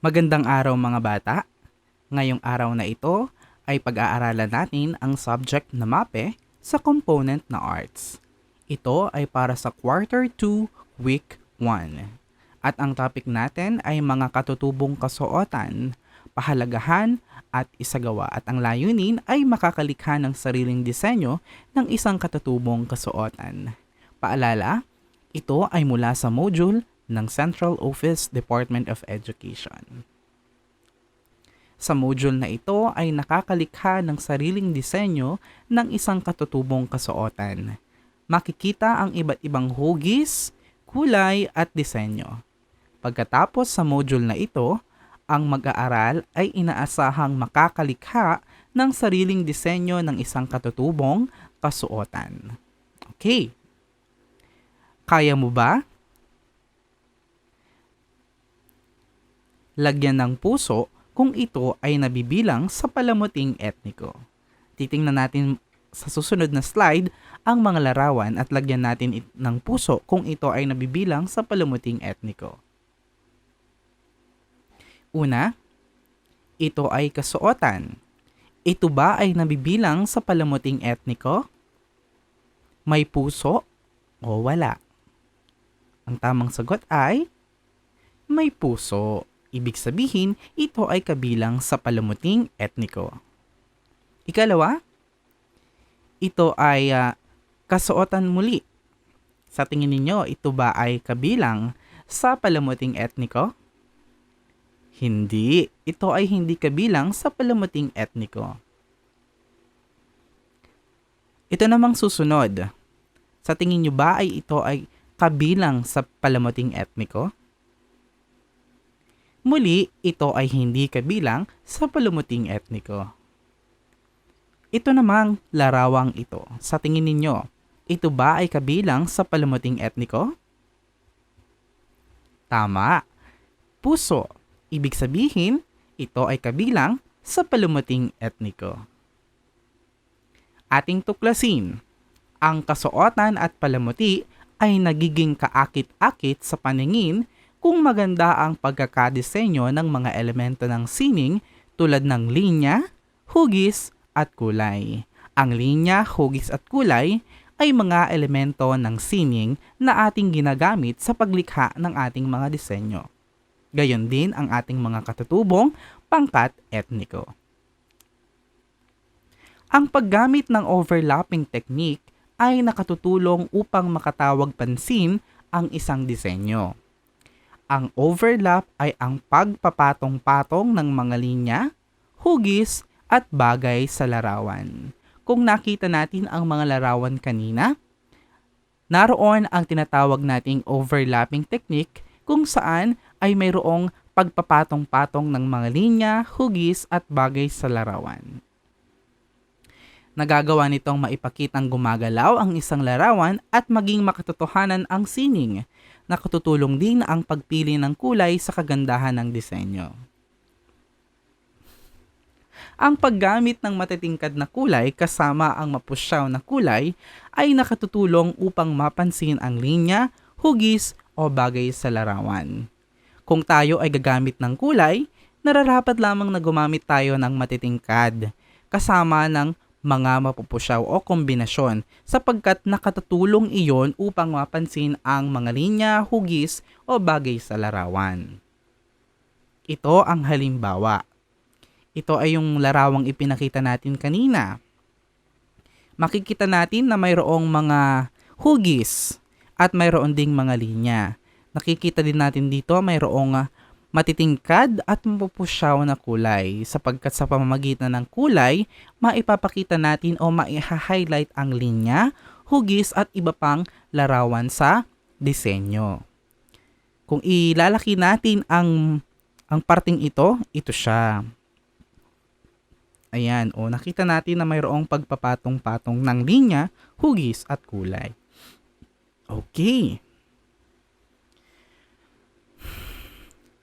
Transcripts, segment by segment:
Magandang araw mga bata. Ngayong araw na ito ay pag-aaralan natin ang subject na MAPE sa component na arts. Ito ay para sa Quarter 2, Week 1. At ang topic natin ay mga katutubong kasuotan, pahalagahan at isagawa. At ang layunin ay makakalikha ng sariling disenyo ng isang katutubong kasuotan. Paalala, ito ay mula sa module ng Central Office Department of Education. Sa module na ito ay nakakalikha ng sariling disenyo ng isang katutubong kasuotan. Makikita ang iba't ibang hugis, kulay at disenyo. Pagkatapos sa module na ito, ang mag-aaral ay inaasahang makakalikha ng sariling disenyo ng isang katutubong kasuotan. Okay. Kaya mo ba? Lagyan ng puso kung ito ay nabibilang sa palamuting etniko. Titingnan natin sa susunod na slide ang mga larawan at lagyan natin ng puso kung ito ay nabibilang sa palamuting etniko. Una, ito ay kasuotan. Ito ba ay nabibilang sa palamuting etniko? May puso o wala? Ang tamang sagot ay may puso. Ibig sabihin, ito ay kabilang sa palamuting etniko. Ikalawa, ito ay kasuotan muli. Sa tingin ninyo, ito ba ay kabilang sa palamuting etniko? Hindi. Ito ay hindi kabilang sa palamuting etniko. Ito namang susunod. Sa tingin nyo ba ay ito ay kabilang sa palamuting etniko? Muli, ito ay hindi kabilang sa palamuting etniko. Ito namang larawang ito. Sa tingin ninyo, ito ba ay kabilang sa palamuting etniko? Tama. Puso. Ibig sabihin, ito ay kabilang sa palamuting etniko. Ating tuklasin. Ang kasuotan at palamuti ay nagiging kaakit-akit sa paningin kung maganda ang pagkakadisenyo ng mga elemento ng sining tulad ng linya, hugis at kulay. Ang linya, hugis at kulay ay mga elemento ng sining na ating ginagamit sa paglikha ng ating mga disenyo. Gayon din ang ating mga katutubong pangkat etniko. Ang paggamit ng overlapping technique ay nakatutulong upang makatawag pansin ang isang disenyo. Ang overlap ay ang pagpapatong-patong ng mga linya, hugis at bagay sa larawan. Kung nakita natin ang mga larawan kanina, naroon ang tinatawag nating overlapping technique kung saan ay mayroong pagpapatong-patong ng mga linya, hugis at bagay sa larawan. Nagagawa nitong maipakitang gumagalaw ang isang larawan at maging makatotohanan ang sining. Nakatutulong din ang pagpili ng kulay sa kagandahan ng disenyo. Ang paggamit ng matitingkad na kulay kasama ang mapusyaw na kulay ay nakatutulong upang mapansin ang linya, hugis o bagay sa larawan. Kung tayo ay gagamit ng kulay, nararapat lamang na gumamit tayo ng matitingkad kasama ng mga mapupusyaw o kombinasyon sapagkat nakatutulong iyon upang mapansin ang mga linya, hugis o bagay sa larawan. Ito ang halimbawa. Ito ay yung larawang ipinakita natin kanina. Makikita natin na mayroong mga hugis at mayroon ding mga linya. Nakikita din natin dito mayroong matitingkad at mapupusyaw na kulay sapagkat sa pamamagitan ng kulay, maipapakita natin o maiha-highlight ang linya, hugis at iba pang larawan sa disenyo. Kung ilalaki natin ang parting ito, ito siya. Ayan, nakita natin na mayroong pagpapatong-patong ng linya, hugis at kulay. Okay.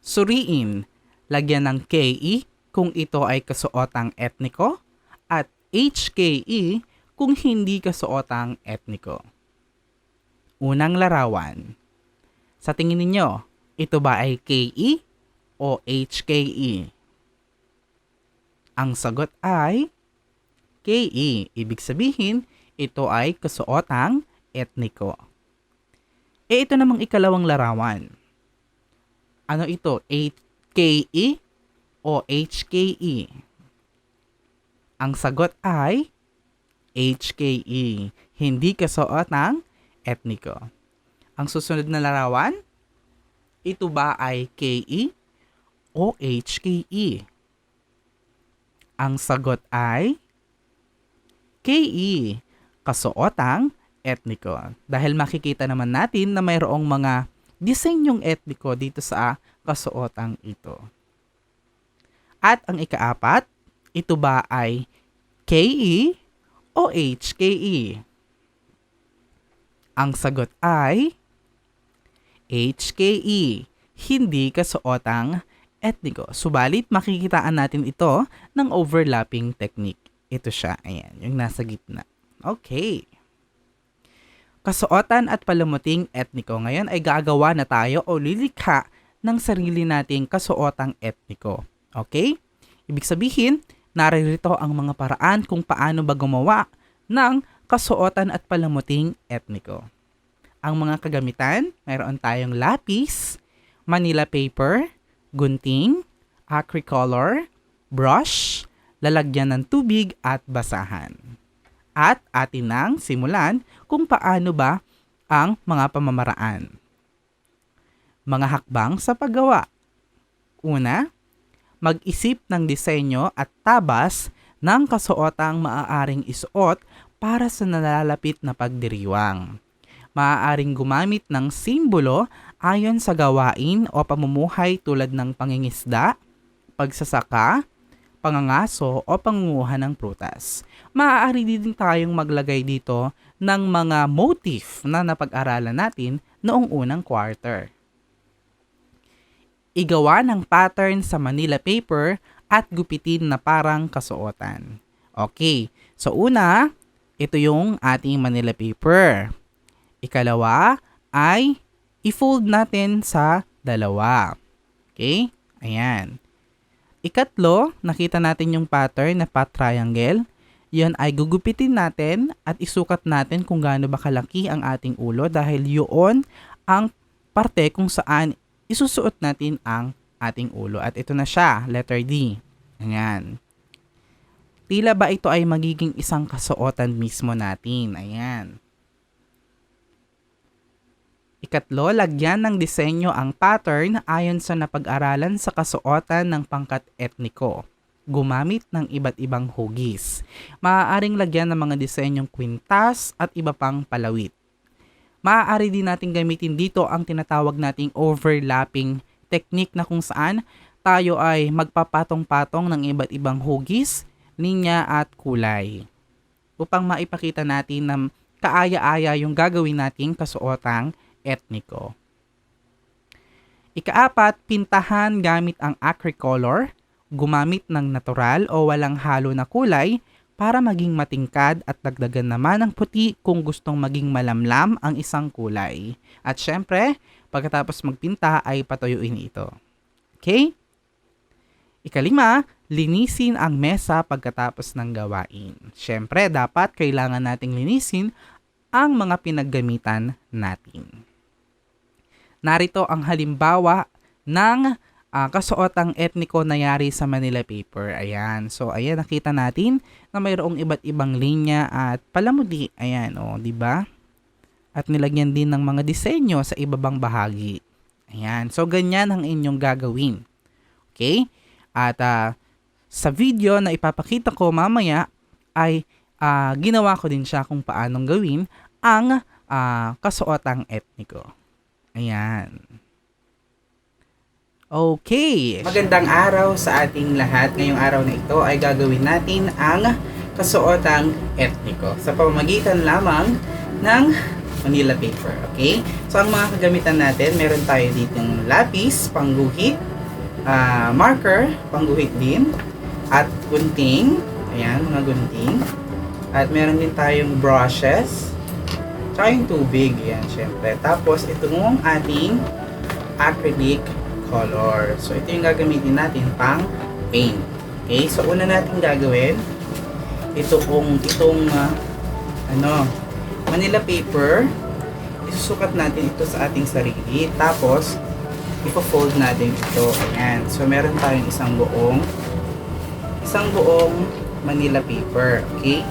Suriin, lagyan ng KE kung ito ay kasuotang etniko at HKE kung hindi kasuotang etniko. Unang larawan. Sa tingin ninyo, ito ba ay KE o HKE? Ang sagot ay KE. Ibig sabihin, ito ay kasuotang etniko. Ito namang ikalawang larawan. Ano ito? HKE o HKE? Ang sagot ay HKE. Hindi kasuotang etniko. Ang susunod na larawan, ito ba ay KE o HKE? Ang sagot ay KE, kasuotang etniko. Dahil makikita naman natin na mayroong mga disenyong etniko dito sa kasuotang ito. At ang ikaapat, ito ba ay KE o HKE? Ang sagot ay HKE, hindi kasuotang etniko. Subalit, makikitaan natin ito ng overlapping technique. Ito siya, ayan, yung nasa gitna. Okay. Kasuotan at palamuting etniko. Ngayon ay gagawa na tayo o lilikha ng sarili nating kasuotang etniko. Okay? Ibig sabihin, naririto ang mga paraan kung paano ba gumawa ng kasuotan at palamuting etniko. Ang mga kagamitan, mayroon tayong lapis, Manila paper, gunting, acricolor, brush, lalagyan ng tubig at basahan. At atin nang simulan kung paano ba ang mga pamamaraan. Mga hakbang sa paggawa. Una, mag-isip ng disenyo at tabas ng kasuotang maaaring isuot para sa nalalapit na pagdiriwang. Maaaring gumamit ng simbolo ayon sa gawain o pamumuhay tulad ng pangingisda, pagsasaka, pangangaso o pangunguha ng prutas. Maaari din tayong maglagay dito ng mga motif na napag-aralan natin noong unang quarter. Igawa ng pattern sa Manila paper at gupitin na parang kasuotan. Okay, so una, ito yung ating Manila paper. Ikalawa ay i-fold natin sa dalawa. Okay? Ayan. Ikatlo, nakita natin yung pattern na pat triangle. Yan ay gugupitin natin at isukat natin kung gaano ba kalaki ang ating ulo dahil yun ang parte kung saan isusuot natin ang ating ulo. At ito na siya, letter D. Ayan. Tila ba ito ay magiging isang kasuotan mismo natin? Ayan. Ikatlo, lagyan ng disenyo ang pattern ayon sa napag-aralan sa kasuotan ng pangkat etniko. Gumamit ng iba't ibang hugis. Maaaring lagyan ng mga disenyong kwintas at iba pang palawit. Maaari din natin gamitin dito ang tinatawag nating overlapping technique na kung saan tayo ay magpapatong-patong ng iba't ibang hugis, linya at kulay. Upang maipakita natin na kaaya-aya yung gagawin nating kasuotang etniko. Ikaapat, pintahan gamit ang acricolor, gumamit ng natural o walang halo na kulay para maging matingkad at dagdagan naman ng puti kung gustong maging malamlam ang isang kulay. At syempre, pagkatapos magpinta ay patuyuin ito. Okay? Ikalima, linisin ang mesa pagkatapos ng gawain. Syempre, dapat kailangan nating linisin ang mga pinaggamitan natin. Narito ang halimbawa ng kasuotang etniko na yari sa Manila paper. Ayan. So, ayan, nakita natin na mayroong iba't ibang linya at palamudi. Ayan, o, di ba? At nilagyan din ng mga disenyo sa ibabang bahagi. Ayan. So, ganyan ang inyong gagawin. Okay? At sa video na ipapakita ko mamaya ay ginawa ko din siya kung paanong gawin ang kasuotang etniko. Ayan. Okay. Magandang araw sa ating lahat. Ngayong araw na ito ay gagawin natin ang kasuotang etniko sa pamamagitan lamang ng Manila paper. Okay? So, ang mga kagamitan natin, meron tayo ditong lapis, pangguhit, marker, pangguhit din, at gunting. Ayan, mga gunting. At meron din tayong brushes, tsaka yung tubig. Yan, syempre. Tapos, itong ating acrylic color. So, ito yung gagamitin natin pang paint. Okay? So, una natin gagawin, itong Manila paper, isusukat natin ito sa ating sarili. Tapos, ipo-fold natin ito. Ayan. So, meron tayong isang buong Manila paper. Okay?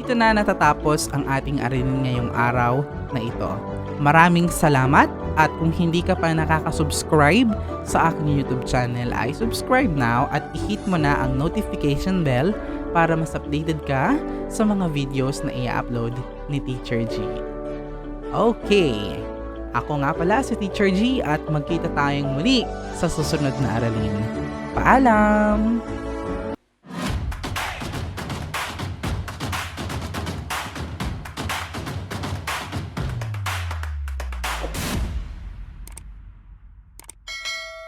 Dito na natatapos ang ating aralin ngayong araw na ito. Maraming salamat at kung hindi ka pa nakaka-subscribe sa aking YouTube channel ay subscribe now at i-hit mo na ang notification bell para mas updated ka sa mga videos na i-upload ni Teacher G. Okay, ako nga pala si Teacher G at magkita tayong muli sa susunod na aralin. Paalam!